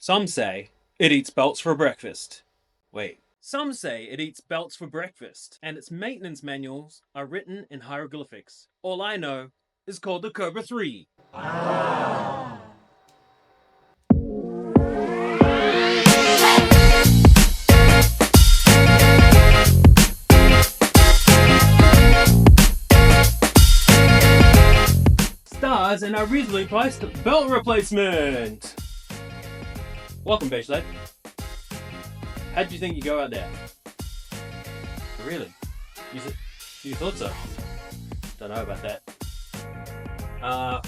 Some say it eats belts for breakfast. Wait. Some say it eats belts for breakfast, and its maintenance manuals are written in hieroglyphics. All I know is called the Cobra 3. Stars and our reasonably priced belt replacement! Welcome, Beige Lad. How'd you think you go out there? Really? You thought so? Don't know about that.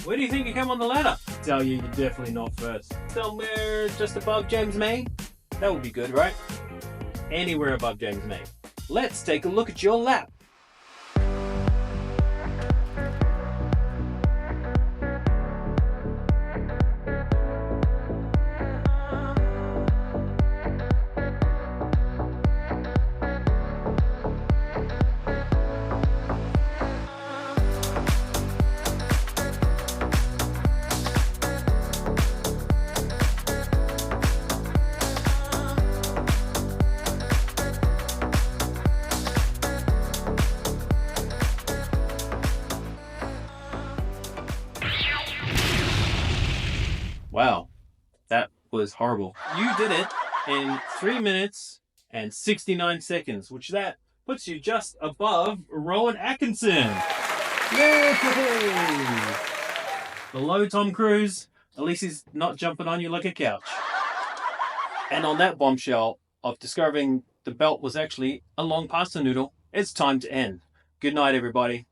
Where do you think you come on the ladder? Tell you you're definitely not first. Somewhere just above James May? That would be good, right? Anywhere above James May. Let's take a look at your lap. Wow, that was horrible. You did it in 3 minutes and 69 seconds, which that puts you just above Rowan Atkinson. Yay! Below Tom Cruise, at least he's not jumping on you like a couch. And on that bombshell of discovering the belt was actually a long pasta noodle, it's time to end. Good night, everybody.